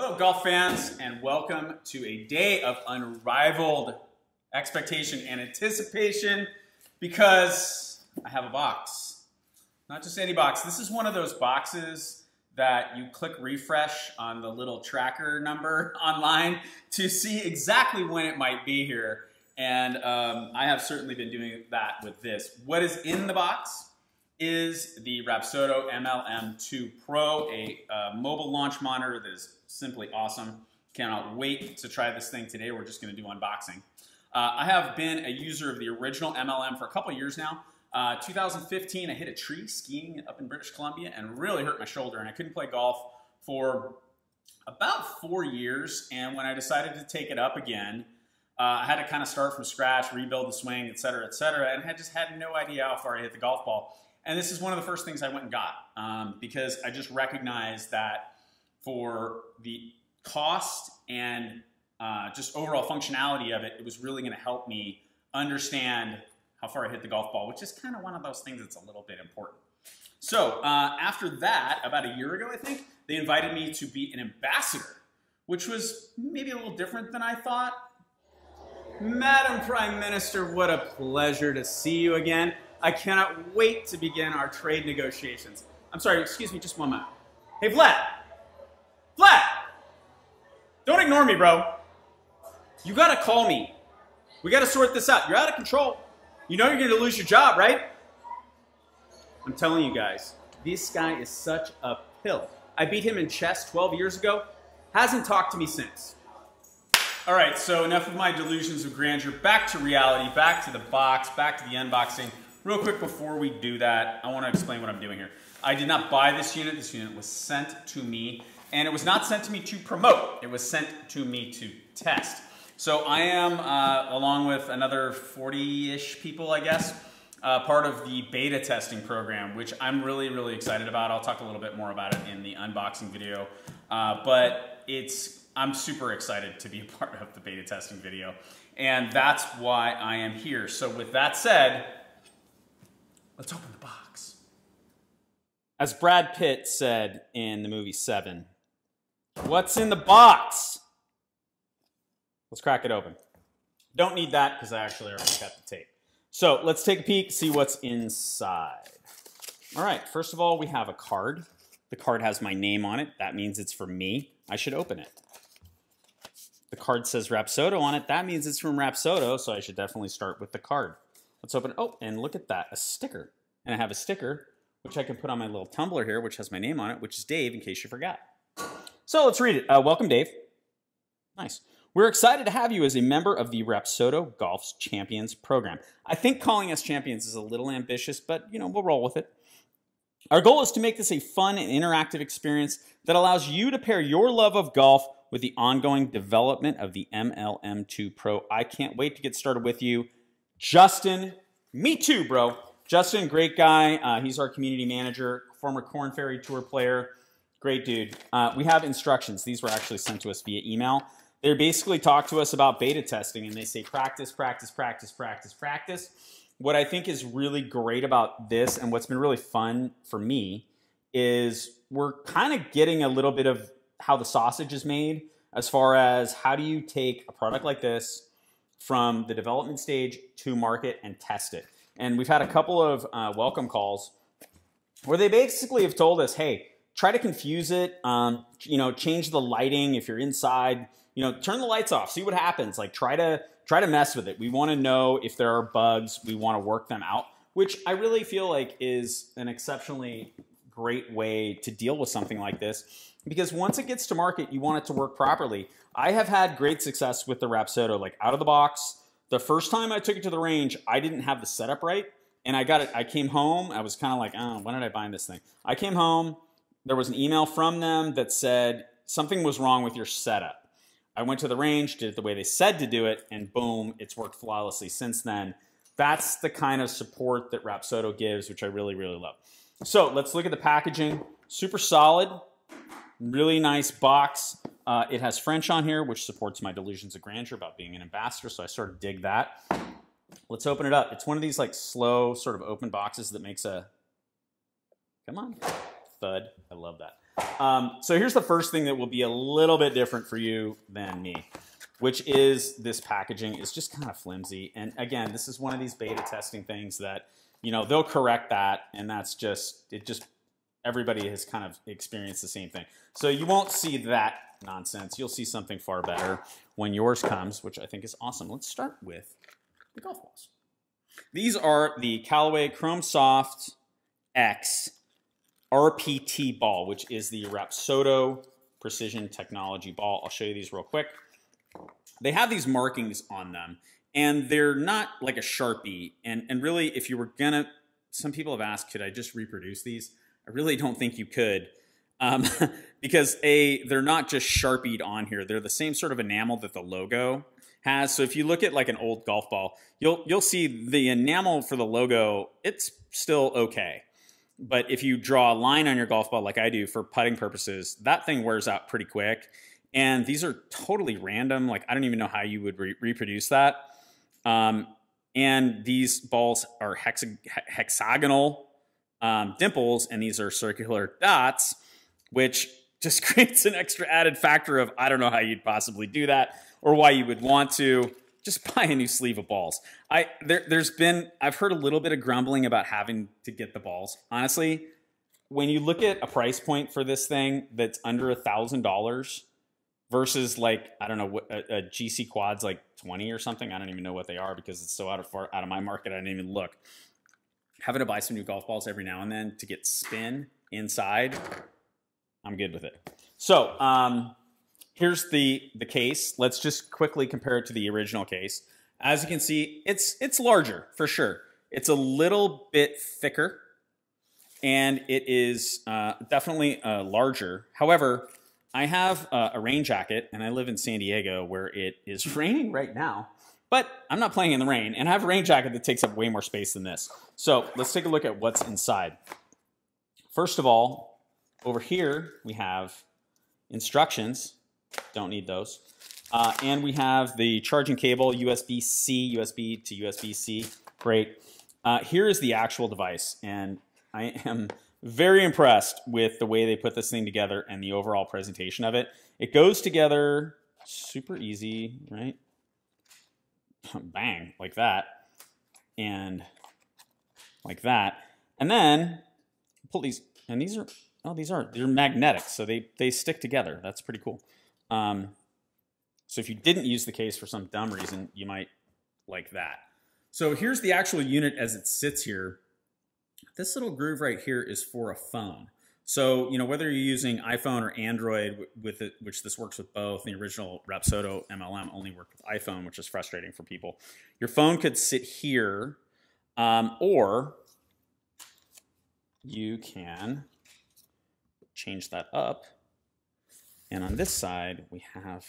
Hello, golf fans, and welcome to a day of unrivaled expectation and anticipation because I have a box. Not just any box. This is one of those boxes that you click refresh on the little tracker number online to see exactly when it might be here. And I have certainly been doing that with this. What is in the box is the Rapsodo MLM2 Pro, a mobile launch monitor that is simply awesome. Cannot wait to try this thing today. We're just going to do unboxing. I have been a user of the original MLM for a couple years now. 2015, I hit a tree skiing up in British Columbia and really hurt my shoulder, and I couldn't play golf for about 4 years. And when I decided to take it up again, I had to kind of start from scratch, rebuild the swing, et cetera, and I just had no idea how far I hit the golf ball. And this is one of the first things I went and got because I just recognized that for the cost and just overall functionality of it, it was really going to help me understand how far I hit the golf ball, which is kind of one of those things that's a little bit important. So after that, about a year ago, I think, they invited me to be an ambassador, which was maybe a little different than I thought. Madam Prime Minister, what a pleasure to see you again. I cannot wait to begin our trade negotiations. I'm sorry, excuse me, just one moment. Hey, Vlad! Vlad! Don't ignore me, bro. You gotta call me. We gotta sort this out. You're out of control. You know you're gonna lose your job, right? I'm telling you guys, this guy is such a pill. I beat him in chess 12 years ago. Hasn't talked to me since. All right, so enough of my delusions of grandeur. Back to reality, back to the box, back to the unboxing. Real quick before we do that, I want to explain what I'm doing here. I did not buy this unit. This unit was sent to me, and it was not sent to me to promote. It was sent to me to test. So I am, along with another 40-ish people, I guess, part of the beta testing program, which I'm really, really excited about. I'll talk a little bit more about it in the unboxing video, but I'm super excited to be a part of the beta testing video, and that's why I am here. So with that said, let's open the box. As Brad Pitt said in the movie Seven, what's in the box? Let's crack it open. Don't need that because I actually already got the tape. So let's take a peek, see what's inside. All right, first of all, we have a card. The card has my name on it. That means it's for me. I should open it. The card says Rapsodo on it. That means it's from Rapsodo, so I should definitely start with the card. Let's open it. Oh, and look at that, a sticker. And I have a sticker, which I can put on my little tumbler here, which has my name on it, which is Dave, in case you forgot. So let's read it. Welcome, Dave. Nice. We're excited to have you as a member of the Rapsodo Golf's Champions program. I think calling us champions is a little ambitious, but you know, we'll roll with it. Our goal is to make this a fun and interactive experience that allows you to pair your love of golf with the ongoing development of the MLM2 Pro. I can't wait to get started with you. Justin, me too, bro. Justin, great guy. He's our community manager, former Korn Ferry Tour player. Great dude. We have instructions. These were actually sent to us via email. They basically talk to us about beta testing, and they say practice, practice, practice, practice, practice. What I think is really great about this, and what's been really fun for me, is we're kind of getting a little bit of how the sausage is made as far as how do you take a product like this from the development stage to market and test it. And we've had a couple of welcome calls where they basically have told us, hey, try to confuse it, you know, change the lighting if you're inside, you know, turn the lights off, see what happens. Like try to mess with it. We want to know if there are bugs. We want to work them out, which I really feel like is an exceptionally great way to deal with something like this, because once it gets to market, you want it to work properly. I have had great success with the Rapsodo, like out of the box. The first time I took it to the range, I didn't have the setup right, and I got it. I came home. I was kind of like, oh, when did I buy this thing? I came home. There was an email from them that said something was wrong with your setup. I went to the range, did it the way they said to do it, and boom, it's worked flawlessly since then. That's the kind of support that Rapsodo gives, which I really, really love. So let's look at the packaging. Super solid, really nice box. It has French on here, which supports my delusions of grandeur about being an ambassador, so I sort of dig that. Let's open it up. It's one of these like slow sort of open boxes that makes a, come on, thud. I love that. So here's the first thing that will be a little bit different for you than me, which is this packaging is just kind of flimsy. And again, this is one of these beta testing things that, you know, they'll correct that, and that's just, everybody has kind of experienced the same thing. So you won't see that nonsense. You'll see something far better when yours comes, which I think is awesome. Let's start with the golf balls. These are the Callaway Chrome Soft X RPT ball, which is the Rapsodo Precision Technology ball. I'll show you these real quick. They have these markings on them, and they're not like a Sharpie. And really, if you were gonna, some people have asked, could I just reproduce these? I really don't think you could, because they're not just Sharpied on here. They're the same sort of enamel that the logo has. So if you look at like an old golf ball, you'll see the enamel for the logo, it's still okay. But if you draw a line on your golf ball like I do for putting purposes, that thing wears out pretty quick. And these are totally random. Like, I don't even know how you would reproduce that. And these balls are hexagonal dimples, and these are circular dots, which just creates an extra added factor of, I don't know how you'd possibly do that or why you would want to. Just buy a new sleeve of balls. I've heard a little bit of grumbling about having to get the balls. Honestly, when you look at a price point for this thing that's under $1,000 versus like, I don't know, a GC quad's like 20 or something. I don't even know what they are because it's so out of my market. I didn't even look. Having to buy some new golf balls every now and then to get spin inside, I'm good with it. So, here's the case. Let's just quickly compare it to the original case. As you can see, it's larger for sure. It's a little bit thicker, and it is definitely larger. However, I have a rain jacket, and I live in San Diego where it is raining right now, but I'm not playing in the rain, and I have a rain jacket that takes up way more space than this. So let's take a look at what's inside. First of all, over here we have instructions. Don't need those. And we have the charging cable, USB-C, USB to USB-C. Great. Here is the actual device, and I am very impressed with the way they put this thing together and the overall presentation of it. It goes together super easy, right? Bang, like that, and like that. And then pull these, and these are, they're magnetic, so they stick together. That's pretty cool. So if you didn't use the case for some dumb reason, you might like that. So here's the actual unit as it sits here. This little groove right here is for a phone. So, you know, whether you're using iPhone or Android with it, which this works with both, the original Rapsodo MLM only worked with iPhone, which is frustrating for people. Your phone could sit here, or you can change that up. And on this side, we have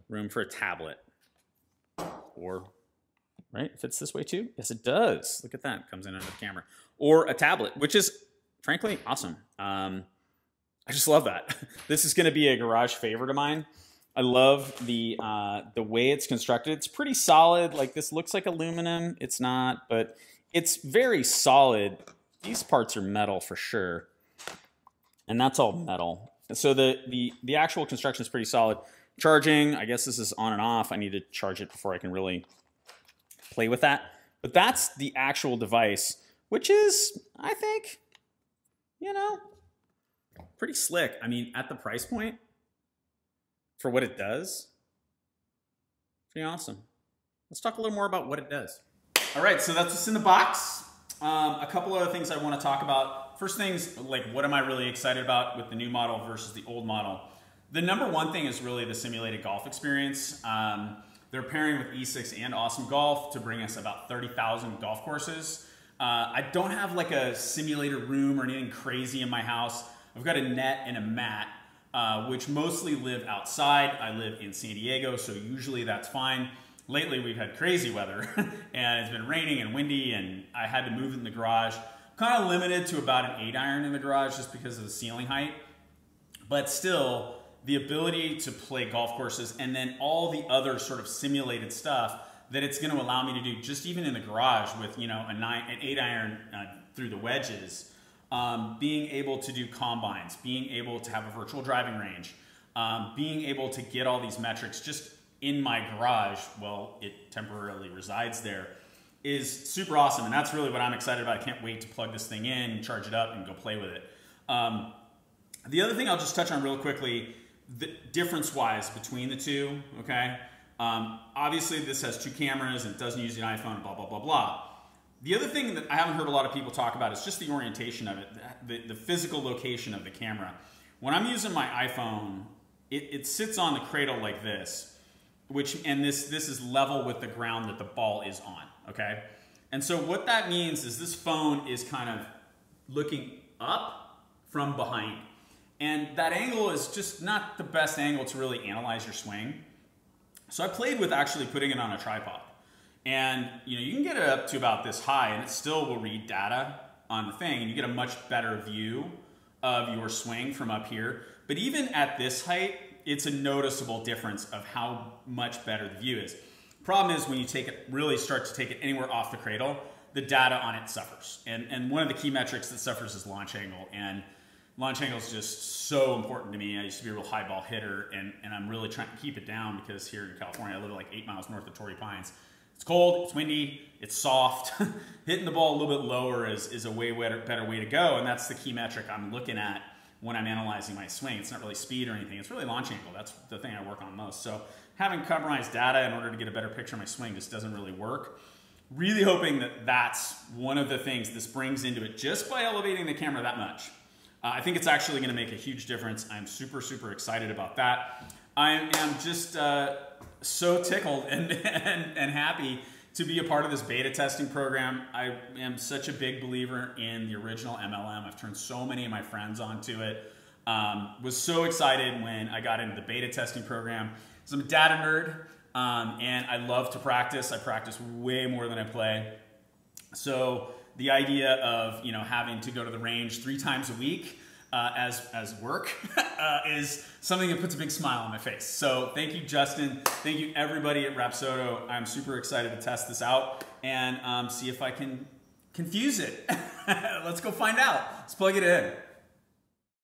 room for a tablet. Or, right, it fits this way too? Yes, it does. Look at that, it comes in under the camera. Or a tablet, which is, frankly, awesome. I just love that. This is gonna be a garage favorite of mine. I love the way it's constructed. It's pretty solid. Like, this looks like aluminum. It's not, but it's very solid. These parts are metal for sure. And that's all metal. So the actual construction is pretty solid. Charging, I guess this is on and off. I need to charge it before I can really play with that. But that's the actual device, which is, I think, you know, pretty slick. I mean, at the price point, for what it does, pretty awesome. Let's talk a little more about what it does. All right, so that's what's in the box. A couple other things I want to talk about. First things, like, what am I really excited about with the new model versus the old model? The number one thing is really the simulated golf experience. They're pairing with E6 and Awesome Golf to bring us about 30,000 golf courses. I don't have like a simulator room or anything crazy in my house. I've got a net and a mat, which mostly live outside. I live in San Diego, so usually that's fine. Lately we've had crazy weather and it's been raining and windy, and I had to move it in the garage. Kind of limited to about an 8-iron in the garage just because of the ceiling height. But still, the ability to play golf courses and then all the other sort of simulated stuff that it's going to allow me to do just even in the garage with, you know, an 8-iron through the wedges being able to do combines, being able to have a virtual driving range, being able to get all these metrics just in my garage, well, it temporarily resides there, is super awesome. And that's really what I'm excited about. I can't wait to plug this thing in, charge it up, and go play with it. The other thing I'll just touch on real quickly, the difference-wise between the two, okay? Obviously, this has 2 cameras and it doesn't use an iPhone, blah, blah, blah, blah. The other thing that I haven't heard a lot of people talk about is just the orientation of it, the physical location of the camera. When I'm using my iPhone, it sits on the cradle like this, and this is level with the ground that the ball is on, okay? And so what that means is this phone is kind of looking up from behind. And that angle is just not the best angle to really analyze your swing. So I played with actually putting it on a tripod. And you can get it up to about this high and it still will read data on the thing and you get a much better view of your swing from up here. But even at this height, it's a noticeable difference of how much better the view is. Problem is when you really start to take it anywhere off the cradle, the data on it suffers. And one of the key metrics that suffers is launch angle. And launch angle is just so important to me. I used to be a real high ball hitter and I'm really trying to keep it down because here in California, I live like 8 miles north of Torrey Pines. It's cold, it's windy, it's soft. Hitting the ball a little bit lower is a way better way to go, and that's the key metric I'm looking at when I'm analyzing my swing. It's not really speed or anything, it's really launch angle. That's the thing I work on most. So having compromised data in order to get a better picture of my swing just doesn't really work. Really hoping that that's one of the things this brings into it just by elevating the camera that much. I think it's actually gonna make a huge difference. I'm super, super excited about that. I am just so tickled and happy to be a part of this beta testing program. I am such a big believer in the original MLM. I've turned so many of my friends onto it. Was so excited when I got into the beta testing program. So I'm a data nerd and I love to practice. I practice way more than I play. So the idea of having to go to the range 3 times a week as work is something that puts a big smile on my face. So thank you, Justin. Thank you, everybody at Rapsodo. I'm super excited to test this out and see if I can confuse it. Let's go find out. Let's plug it in.